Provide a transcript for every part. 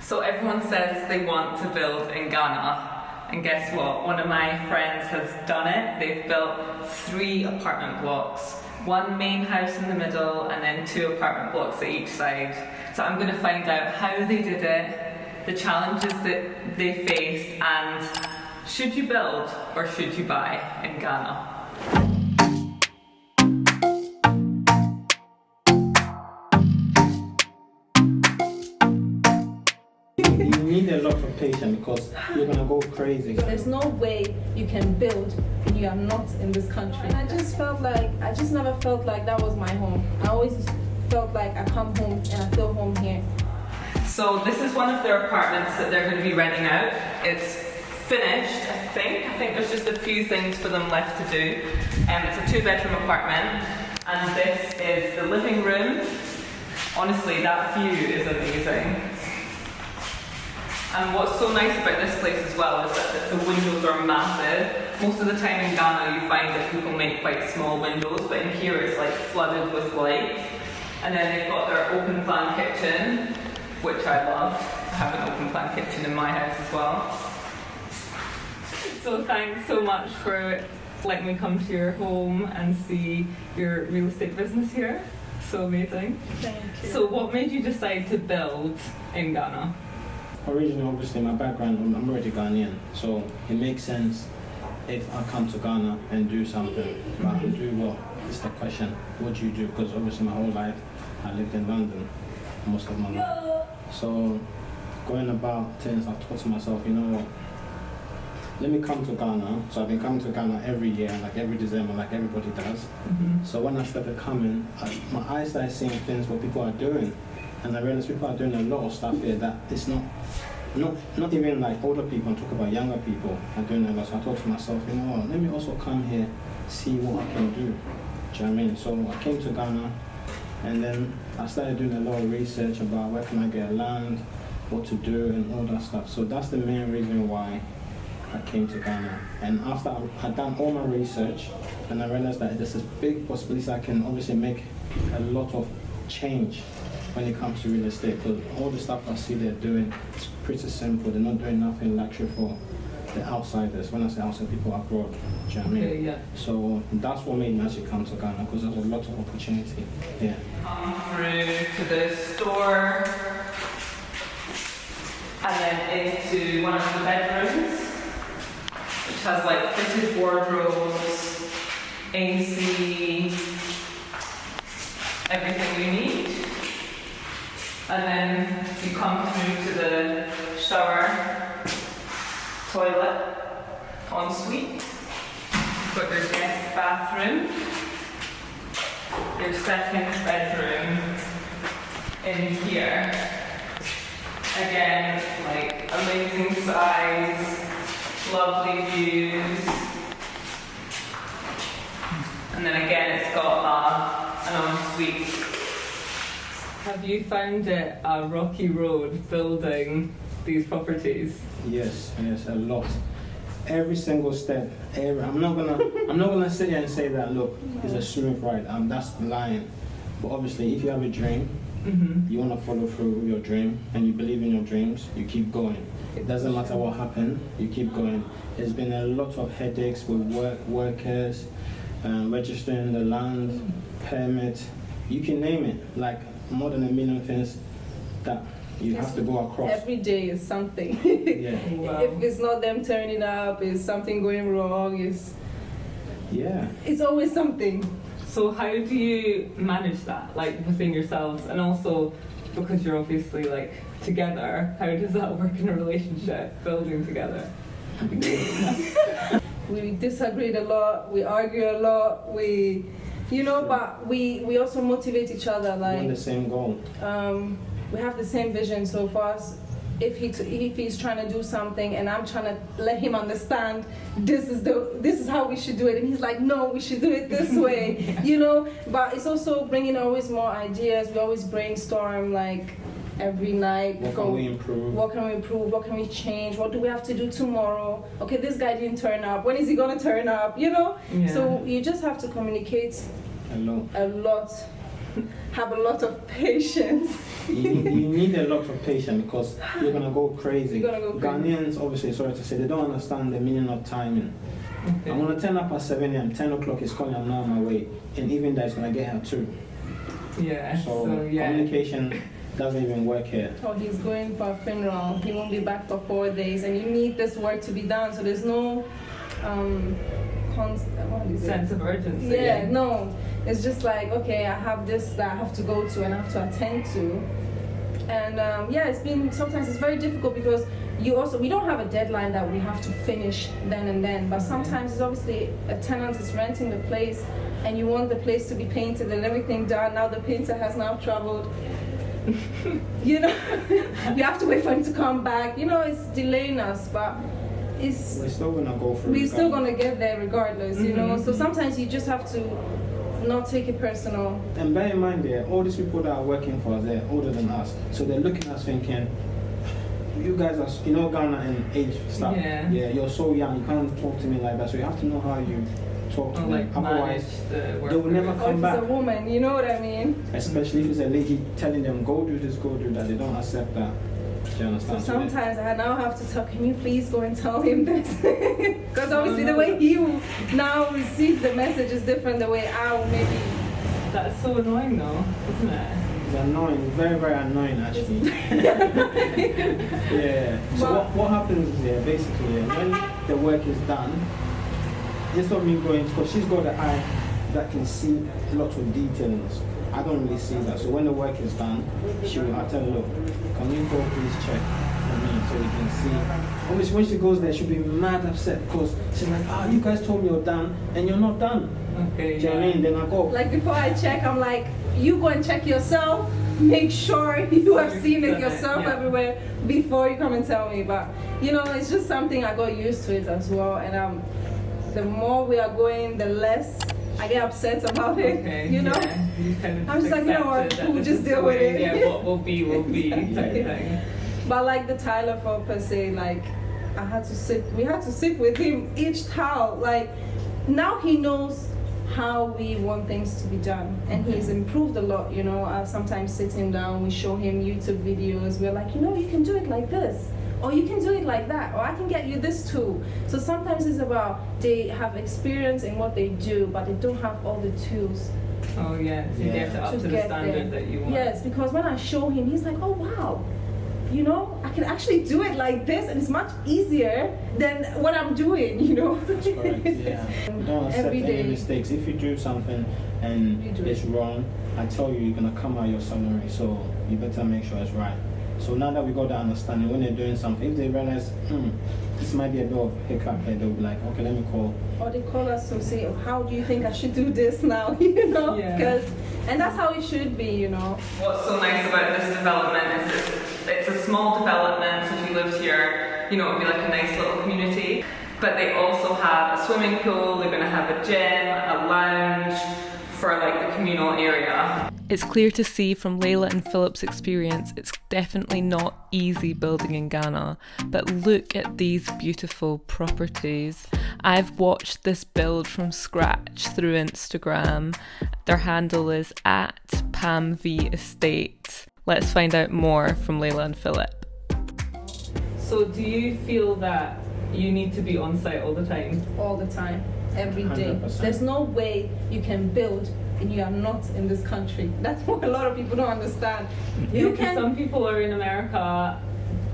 So everyone says they want to build in Ghana, and guess what? One of my friends has done it. They've built 3 apartment blocks, 1 main house in the middle, and then 2 apartment blocks at each side. So I'm going to find out how they did it, the challenges that they faced, and should you build or should you buy in Ghana? You need a lot of patience because you're gonna go crazy. There's no way you can build when you are not in this country. And I just never felt like that was my home. I always felt like I come home and I feel home here. So this is one of their apartments that they're going to be renting out. It's finished, I think. I think there's just a few things for them left to do. It's a 2-bedroom apartment, and this is the living room. Honestly, that view is amazing. And what's so nice about this place as well is that the windows are massive. Most of the time in Ghana you find that people make quite small windows, but in here it's like flooded with light. And then they've got their open plan kitchen, which I love. I have an open plan kitchen in my house as well. So thanks so much for letting me come to your home and see your real estate business here. So amazing. Thank you. So what made you decide to build in Ghana? Originally, obviously, my background, I'm already Ghanaian, so it makes sense if I come to Ghana and do something. But to do what? It's the question. What do you do? Because obviously my whole life, I lived in London most of my life. So going about things, I thought to myself, you know what? Let me come to Ghana. So I've been coming to Ghana every year, like every December, like everybody does. So when I started coming, my eyes started seeing things what people are doing. And I realized people are doing a lot of stuff here that it's not even like older people, I'm talking about younger people are doing a lot. So I thought to myself, you know what, let me also come here, see what I can do. Do you know what I mean? So I came to Ghana and then I started doing a lot of research about where can I get land, what to do and all that stuff. So that's the main reason why I came to Ghana. And after I had done all my research and I realized that there's this big possibility I can obviously make a lot of change when it comes to real estate, because all the stuff I see they're doing is pretty simple. They're not doing nothing luxury for the outsiders. When I say outside, people abroad. Do you know what I mean? Okay, yeah. So that's what made me actually come to Ghana, because there's a lot of opportunity here. Come through to the store and then into one of the bedrooms, which has like fitted wardrobes, AC, everything you need. And then you come through to the shower, toilet, ensuite. You've got your guest bathroom, your second bedroom in here. Again, like amazing size, lovely views. And then again, it's got an ensuite. Have you found it a rocky road building these properties? Yes, a lot. Every single step. I'm not gonna sit here and say that. Look, it's a smooth ride. That's lying. But obviously, if you have a dream, you want to follow through with your dream, and you believe in your dreams, you keep going. It doesn't matter what happened. You keep going. There's been a lot of headaches with workers, registering the land, permit. You can name it. Like, more than 1 million things that you have to go across. Every day is something. Yeah. Wow. If it's not them turning up, is something going wrong, it's always something. So how do you manage that, like within yourselves, and also because you're obviously like together, how does that work in a relationship, building together? We disagreed a lot, we argue a lot, but we also motivate each other. We want the same goal. We have the same vision. So for us, if he's trying to do something and I'm trying to let him understand this is how we should do it, and he's like, no, we should do it this way, But it's also bringing always more ideas. We always brainstorm like every night. What can we improve? What can we improve? What can we change? What do we have to do tomorrow? Okay, this guy didn't turn up. When is he gonna turn up? Yeah. So you just have to communicate a lot. have a lot of patience. You need a lot of patience because you're gonna go crazy. You're gonna go crazy. Ghanaians, obviously, sorry to say, they don't understand the meaning of timing. Okay. I'm gonna turn up at 7 a.m. 10 o'clock is calling. I'm not on my way, and even that is gonna get her too. Yeah. So yeah. communication doesn't even work here. Oh, he's going for a funeral. He won't be back for 4 days, and you need this work to be done. So there's no Sense of urgency. Yeah, no. It's just like, okay, I have this that I have to go to and I have to attend to. And sometimes it's very difficult because we don't have a deadline that we have to finish then and then. But sometimes it's obviously a tenant is renting the place and you want the place to be painted and everything done. Now the painter has now traveled. You have to wait for him to come back. It's delaying us, but We're still gonna go through. we're still gonna get there regardless, So sometimes you just have to not take it personal. And bear in mind, all these people that are working for us, they're older than us, so they're looking at us thinking, you guys are, Ghana and age stuff. Yeah. You're so young, you can't talk to me like that. So you have to know how you talk to me. Otherwise, the work they will never Or come if back. it's a woman, you know what I mean? Especially if it's a lady telling them, go do this, go do that. They don't accept that. Do you understand? So sometimes I now have to tell, can you please go and tell him this? Because obviously the way he will now receive the message is different the way I will maybe. That's so annoying though, isn't it? It's annoying, very, very annoying actually. Yeah. So what happens is basically when the work is done, instead of me going, because she's got the eye that can see lots of details. I don't really see that. So when the work is done, I'll tell her, look, can you go please check for me so we can see. Obviously when she goes there, she'll be mad upset because she's like, you guys told me you're done and you're not done. Okay. Do you know what I mean? Then I go. Like before I check, I'm like, you go and check yourself. Make sure you have seen it yourself everywhere before you come and tell me. But it's just something I got used to it as well. And the more we are going, the less I get upset about it. Okay, You kind of I'm just like, what? We'll just deal with it. Yeah, what will be, will be. Exactly. But like the Tyler for per se, like we had to sit with him each towel. Like now he knows how we want things to be done, and he's improved a lot. I sometimes sit him down, we show him YouTube videos. We're like, you can do it like this, or you can do it like that, or I can get you this tool. So sometimes it's about they have experience in what they do, but they don't have all the tools. Oh yeah, to get it up to the standard that you want. Yes, because when I show him, he's like, oh wow, I can actually do it like this, and it's much easier than what I'm doing, That's correct, yeah. Don't accept any mistakes. If you do something and it's wrong, I tell you, you're going to come out your salary, so you better make sure it's right. So now that we got that understanding, when they're doing something, if they realize, this might be a bit of hiccup here, they'll be like, okay, let me call. Or they call us to say, how do you think I should do this now, Because, and that's how it should be, What's so nice about this development is it's a small development, so if you lived here, it would be like a nice little community. But they also have a swimming pool, they're going to have a gym, a lounge for like the communal area. It's clear to see from Leila and Philip's experience, it's definitely not easy building in Ghana, but look at these beautiful properties. I've watched this build from scratch through Instagram. Their handle is at Pam V Estates. Let's find out more from Leila and Philip. So do you feel that you need to be on site all the time? All the time, every day. 100%. There's no way you can build and you are not in this country. That's what a lot of people don't understand. Some people are in America,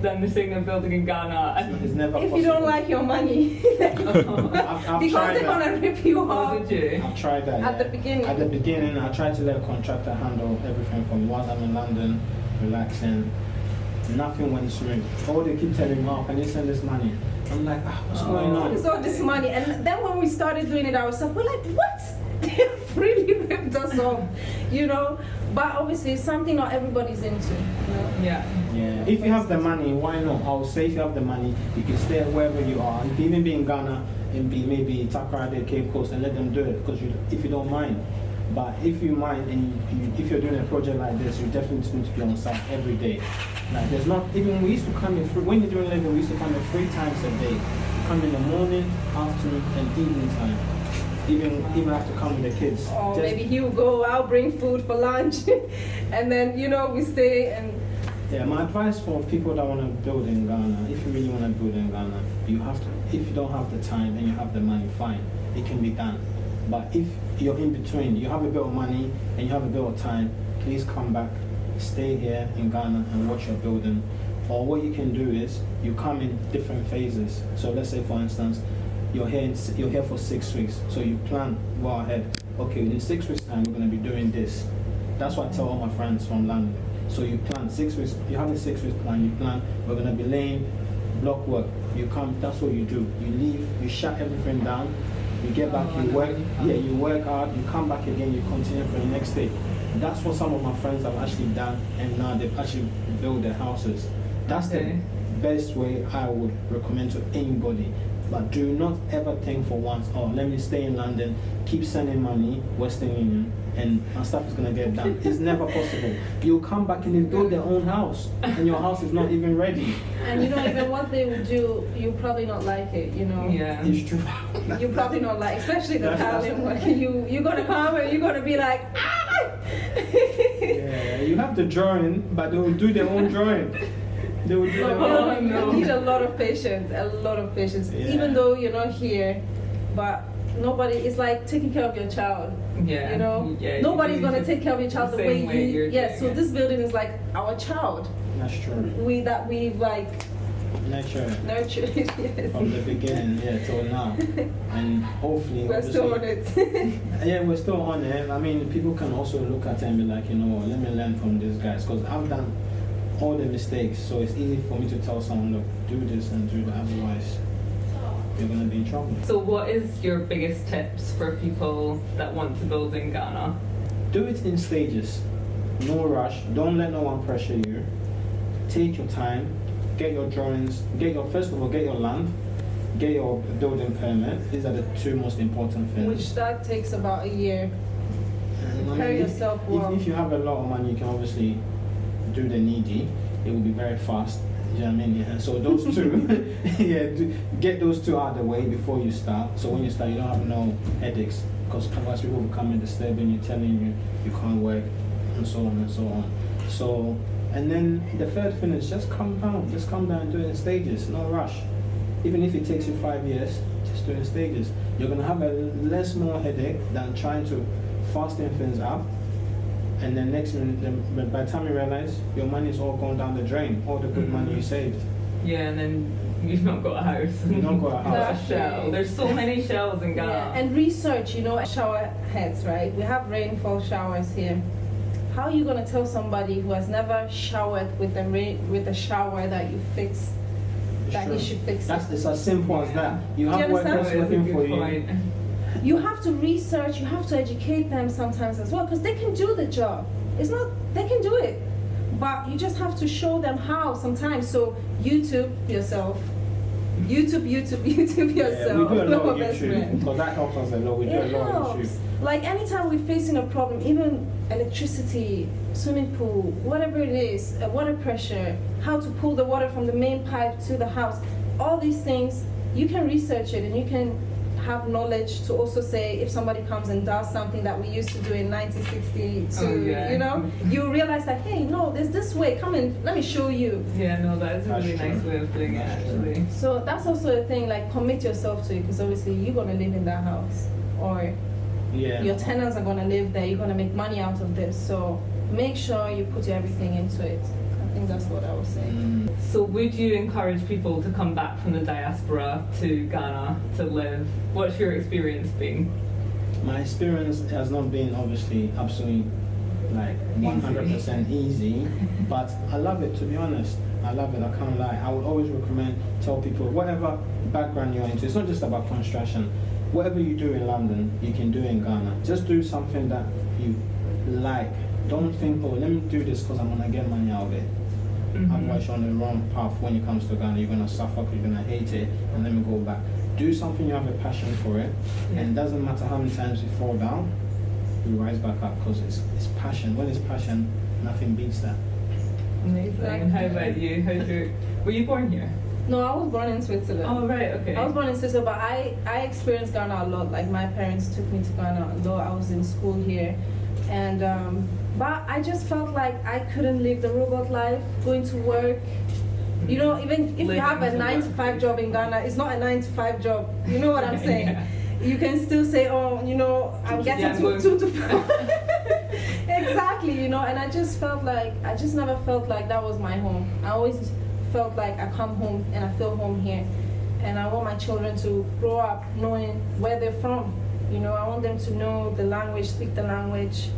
then they're saying they're building in Ghana. And It's never if possible. you don't like your money, I've because tried they're that. gonna rip you off. did you? I've tried that. At the beginning. At the beginning, I tried to let a contractor handle everything from while I'm in London, relaxing. Nothing went smooth. All they keep telling me, can you send this money? I'm like, what's going on? It's all this money. And then when we started doing it ourselves, we're like, what? They've really ripped us off, But obviously, it's something not everybody's into, Yeah. Yeah. If you have the money, why not? I would say if you have the money, you can stay wherever you are. You can even be in Ghana and be maybe Accra, Cape Coast, and let them do it because if you don't mind. But if you mind and if you're doing a project like this, you definitely need to be on site every day. Like there's not even we used to come in when you're doing living, we used to come in 3 times a day. Come in the morning, afternoon, and evening time. even have to come with the kids. Or Just- maybe he will go, I'll bring food for lunch, and then we stay and. Yeah, my advice for people that want to build in Ghana, if you really want to build in Ghana, you have to. If you don't have the time and you have the money, fine, it can be done. But if you're in between, you have a bit of money and you have a bit of time, please come back, stay here in Ghana and watch your building. Or what you can do is you come in different phases. So let's say, for instance, you're here for 6 weeks. So you plan well ahead. Okay, in 6 weeks' time, we're going to be doing this. That's what I tell all my friends from London. So you plan 6 weeks. You have a 6 week plan. You plan. We're going to be laying block work. You come. That's what you do. You leave. You shut everything down. You get back. You work. Yeah, you work hard. You come back again. You continue for the next day. That's what some of my friends have actually done, and now they've actually built their houses. That's the best way I would recommend to anybody. But do not ever think for once, oh, let me stay in London, keep sending money, Western Union, and my stuff is going to get done. It's never possible. You'll come back and they'll build their own house, and your house is not even ready. And even what they will do, you'll probably not like it, Yeah. It's true. You'll probably not like, especially the Italian one. You're going to come and you're going to be like, ah! Yeah, you have the drawing, but they will do their own drawing. They will do their own. You need a lot of patience, Yeah. even though you're not here. But nobody, it's like taking care of your child. Yeah. Yeah, Nobody's going to take care of your child the way you're you. Yeah, doing so it. this building is like our child. That's true. We've like Nurture nurtured it. Yes. from the beginning, till now, and hopefully, We're still on obviously- it. Yeah, we're still on it. I mean, people can also look at it and be like, let me learn from these guys, because I've done all the mistakes, so it's easy for me to tell someone, look, do this and do that, otherwise you're going to be in trouble. So what is your biggest tips for people that want to build in Ghana? Do it in stages. No rush. Don't let no one pressure you. Take your time. Get your drawings. First of all, get your land. Get your building permit. These are the two most important things. Which that takes about a year. And, Prepare yourself well. If you have a lot of money, you can obviously do the needy. It will be very fast. You know what I mean? Yeah. So those two, get those two out of the way before you start. So when you start, you don't have no headaches, because otherwise people will come and disturbing you, telling you you can't work, and so on and so on. So, and then the third thing is just calm down. Just calm down and do it in stages. No rush. Even if it takes you 5 years, just do it in stages. You're gonna have a less more headache than trying to fasten things up. And then next minute, by the time you realize, your money's all gone down the drain, all the good money you saved. Yeah, and then you've not got a house. You've not got a house. A shell. There's so many shells in Ghana. Yeah, and research, shower heads, right? We have rainfall showers here. How are you gonna tell somebody who has never showered with a shower that you fix that he should fix it? It's as simple as that. You Do have you workers understand? working for you. You have to research, you have to educate them sometimes as well, because they can do the job. They can do it. But you just have to show them how sometimes. So YouTube yourself. YouTube yourself. Yeah, we do a lot Our of best YouTube, friend. because that helps us a lot. We do a It lot of helps. YouTube. Like anytime we're facing a problem, even electricity, swimming pool, whatever it is, water pressure, how to pull the water from the main pipe to the house, all these things, you can research it and you can have knowledge to also say if somebody comes and does something that we used to do in 1962, you realize that, hey, no, there's this way, come in, let me show you. Yeah, no, that is a really That's true. nice way of doing it, actually. So that's also a thing, like commit yourself to it, because obviously you're going to live in that house, or Yeah. your tenants are going to live there, you're going to make money out of this, so make sure you put everything into it. I think that's what I was saying. So would you encourage people to come back from the diaspora to Ghana to live? What's your experience been? My experience has not been obviously absolutely like 100% easy, but I love it, to be honest. I love it, I can't lie. I would always tell people, whatever background you're into, it's not just about construction. Whatever you do in London, you can do in Ghana. Just do something that you like. Don't think, oh, let me do this because I'm going to get money out of it. Otherwise, you're on the wrong path when it comes to Ghana. You're going to suffer because you're going to hate it, and let me go back. Do something you have a passion for it, and it doesn't matter how many times you fall down, you rise back up, because it's passion. When it's passion, nothing beats that. Amazing. And how about you? Were you born here? No, I was born in Switzerland. Oh, right, okay. I was born in Switzerland, but I experienced Ghana a lot. Like my parents took me to Ghana, though I was in school here, and but I just felt like I couldn't live the robot life, going to work. You know, even if you have a 9-to-5 job in Ghana, it's not a 9-to-5 job. You know what I'm saying? Yeah. You can still say, oh, you know, I'm getting two to 4. Exactly, you know, and I just never felt like that was my home. I always felt like I come home and I feel home here. And I want my children to grow up knowing where they're from. You know, I want them to know the language, speak the language,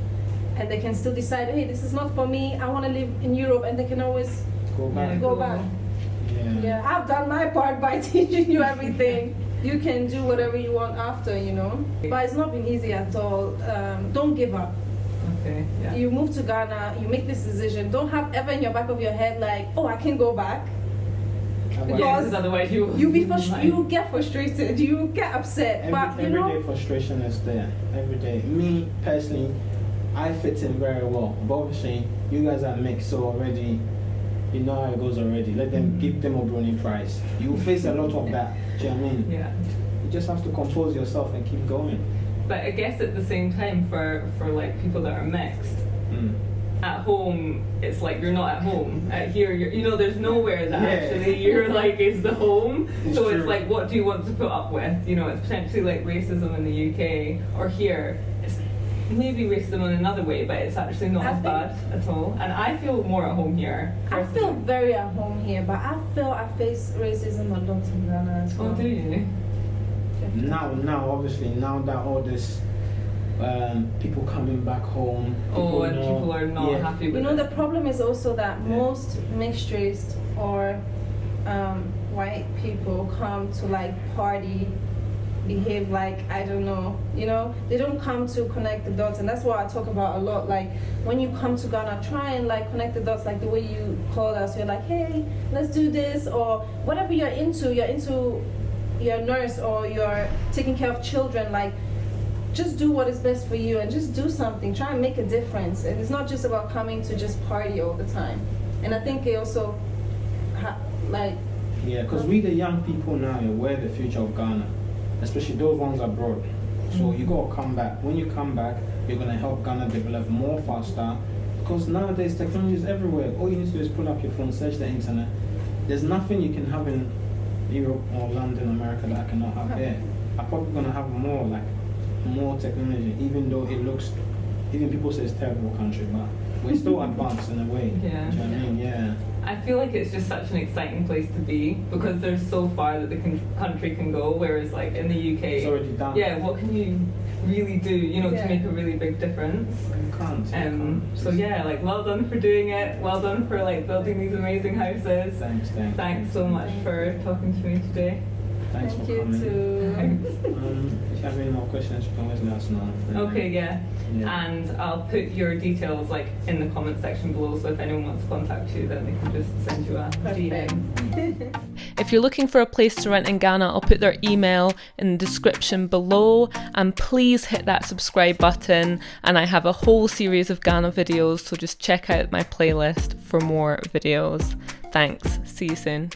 and they can still decide, hey, this is not for me, I want to live in Europe, and they can always Go back. go back. Yeah, I've done my part by teaching you everything. You can do whatever you want after, you know. But it's not been easy at all. Don't give up. Okay, yeah. You move to Ghana, you make this decision. Don't have ever in your back of your head like, oh, I can go back. Because otherwise you get frustrated, you get upset. Everyday frustration is there. Every day. Me personally, I fit in very well. But obviously, you guys are mixed, so already, you know how it goes already. Let them give them a brownie price. You face a lot of that. Do you know what I mean? Yeah. You just have to compose yourself and keep going. But I guess at the same time, for like people that are mixed, at home it's like you're not at home. At here, you know, there's nowhere that actually you're like is the home. It's like, what do you want to put up with? You know, it's potentially like racism in the UK or here. It's maybe racism in another way, but it's actually not as bad at all. And I feel more at home here. I feel very at home here, but I feel I face racism a lot in Ghana as well. Oh, do you? Now, obviously, now that all this people coming back home. People are not happy with it. You know, the problem is also that most mixed race or white people come to like party, behave like, I don't know, you know, they don't come to connect the dots, and that's what I talk about a lot. Like when you come to Ghana, try and like connect the dots, like the way you called us. You're like, hey, let's do this, or whatever you're into your nurse or you're taking care of children, like just do what is best for you and just do something. Try and make a difference. And it's not just about coming to just party all the time. And I think it also because we the young people now, we're the future of Ghana, especially those ones abroad. So you gotta come back. When you come back, you're gonna help Ghana develop more faster, because nowadays technology is everywhere. All you need to do is pull up your phone, search the internet. There's nothing you can have in Europe or London, America that I cannot have here. I'm probably gonna have more technology, even though it looks, even people say it's a terrible country, but we're still advanced in a way. Yeah. Do you know what I mean? Yeah. I feel like it's just such an exciting place to be because there's so far that the country can go, whereas like in the UK, it's already done. Yeah, what can you really do, you know, to make a really big difference? You can't. So yeah, like well done for doing it. Well done for like building these amazing houses. Thanks so much for talking to me today. Thanks Thank for you coming. too. If you have any more questions, you can always let us know. Okay, yeah. And I'll put your details like in the comment section below, so if anyone wants to contact you, then they can just send you a DM. If you're looking for a place to rent in Ghana, I'll put their email in the description below, and please hit that subscribe button. And I have a whole series of Ghana videos, so just check out my playlist for more videos. Thanks. See you soon.